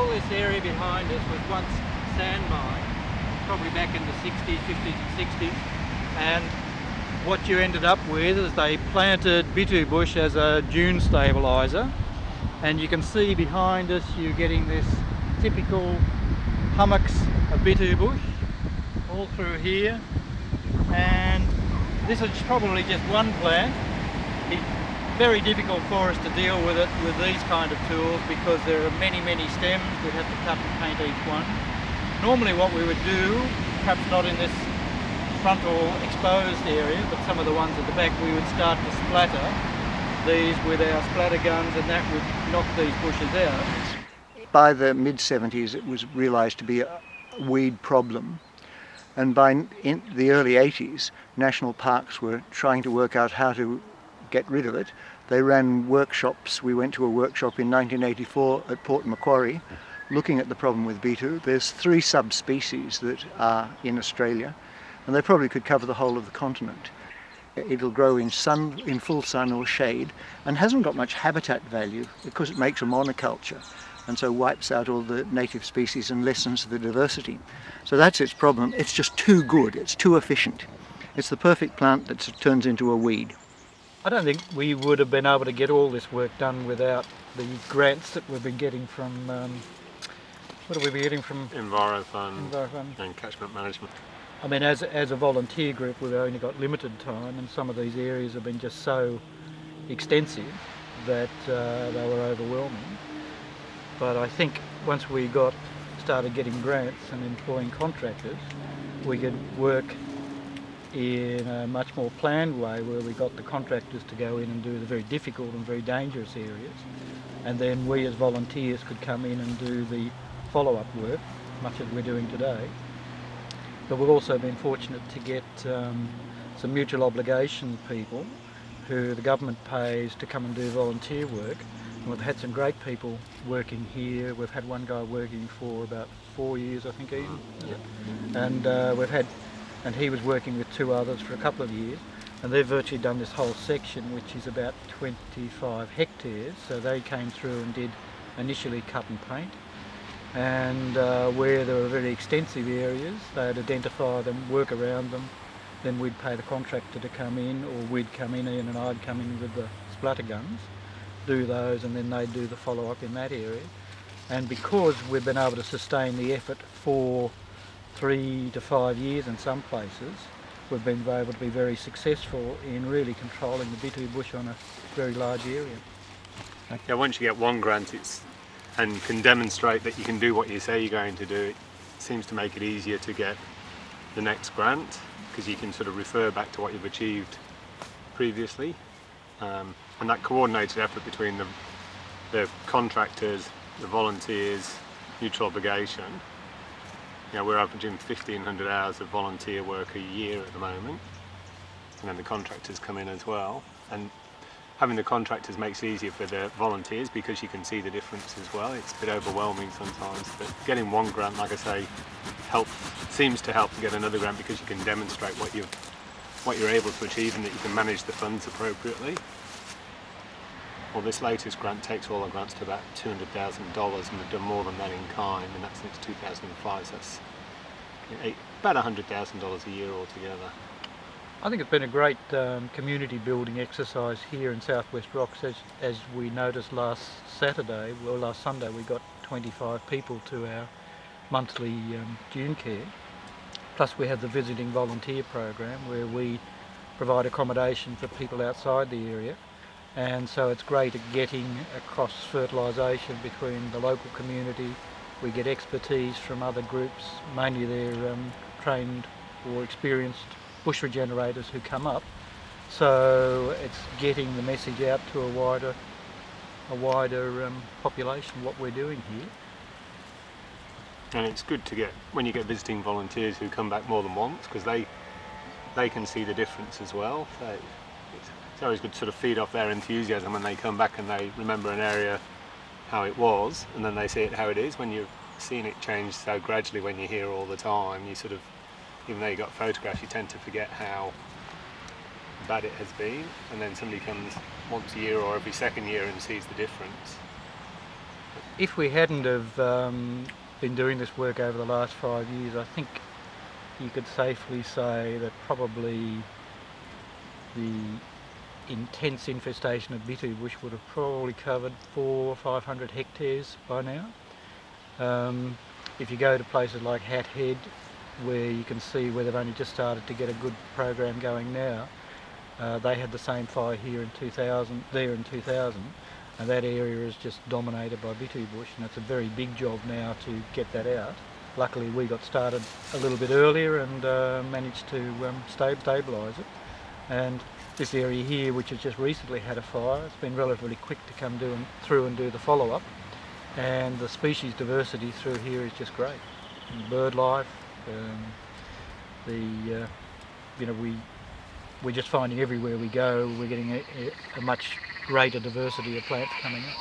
all this area behind us was once sand mine, probably back in the 60s, 50s and 60s. And what you ended up with is they planted BITOU bush as a dune stabiliser. And you can see behind us you're getting this typical hummocks of BITOU bush all through here. And this is probably just one plant. It's very difficult for us to deal with it with these kind of tools because there are many stems. We'd have to cut and paint each one. Normally what we would do, perhaps not in this frontal exposed area, but some of the ones at the back, we would start to splatter these with our splatter guns, and that would knock these bushes out. By the mid-70s it was realised to be a weed problem, and by the early 80s national parks were trying to work out how to get rid of it. They ran workshops. We went to a workshop in 1984 at Port Macquarie looking at the problem with BITOU. There's 3 subspecies that are in Australia, and they probably could cover the whole of the continent. It'll grow in sun, in full sun or shade, and hasn't got much habitat value because it makes a monoculture and so wipes out all the native species and lessens the diversity. So that's its problem. It's just too good, it's too efficient. It's the perfect plant that turns into a weed. I don't think we would have been able to get all this work done without the grants that we've been getting from, what have we been getting from? EnviroFund and Catchment Management. I mean, as a volunteer group, we've only got limited time, and some of these areas have been just so extensive that they were overwhelming. But I think once we started getting grants and employing contractors, we could work in a much more planned way where we got the contractors to go in and do the very difficult and very dangerous areas, and then we as volunteers could come in and do the follow-up work, much as we're doing today. But we've also been fortunate to get some mutual obligation people who the government pays to come and do volunteer work. And we've had some great people working here. We've had one guy working for about 4 years, I think, Ian. Yeah. And he was working with 2 others for a couple of years, and they've virtually done this whole section, which is about 25 hectares. So they came through and did initially cut and paint, and where there were very extensive areas, they'd identify them, work around them, then we'd pay the contractor to come in, or we'd come in, Ian and I'd come in with the splatter guns, do those, and then they'd do the follow-up in that area. And because we've been able to sustain the effort for 3 to 5 years in some places, we've been able to be very successful in really controlling the BITOU bush on a very large area. Yeah, once you get one grant and can demonstrate that you can do what you say you're going to do, it seems to make it easier to get the next grant, because you can sort of refer back to what you've achieved previously. And that coordinated effort between the contractors, the volunteers, mutual obligation. You know, we're averaging 1,500 hours of volunteer work a year at the moment, and then the contractors come in as well. And having the contractors makes it easier for the volunteers because you can see the difference as well. It's a bit overwhelming sometimes, but getting one grant, like I say, seems to help to get another grant because you can demonstrate what you're able to achieve and that you can manage the funds appropriately. Well, this latest grant takes all the grants to about $200,000, and they've done more than that in kind, and that's since 2005, so that's about $100,000 a year altogether. I think it's been a great community building exercise here in South West Rocks. As we noticed last Sunday, we got 25 people to our monthly Dune Care. Plus we have the visiting volunteer program where we provide accommodation for people outside the area. And so it's great at getting across fertilisation between the local community. We get expertise from other groups, mainly they're trained or experienced bush regenerators who come up. So it's getting the message out to a wider population what we're doing here. And it's good to get, when you get visiting volunteers who come back more than once, because they can see the difference as well. So it's always good to sort of feed off their enthusiasm when they come back and they remember an area how it was, and then they see it how it is. When you've seen it change so gradually when you're here all the time, you sort of, even though you got photographs, you tend to forget how bad it has been, and then somebody comes once a year or every second year and sees the difference. if we hadn't have been doing this work over the last 5 years, I think you could safely say that probably the intense infestation of BITOU bush would have probably covered 400 or 500 hectares by now. If you go to places like Hat Head, where you can see where they've only just started to get a good program going now, they had the same fire here in 2000, and that area is just dominated by BITOU bush, and it's a very big job now to get that out. Luckily we got started a little bit earlier and managed to stabilise it. And this area here, which has just recently had a fire, it's been relatively quick to come through and do the follow-up, and the species diversity through here is just great. And bird life, we're just finding everywhere we go we're getting a much greater diversity of plants coming up.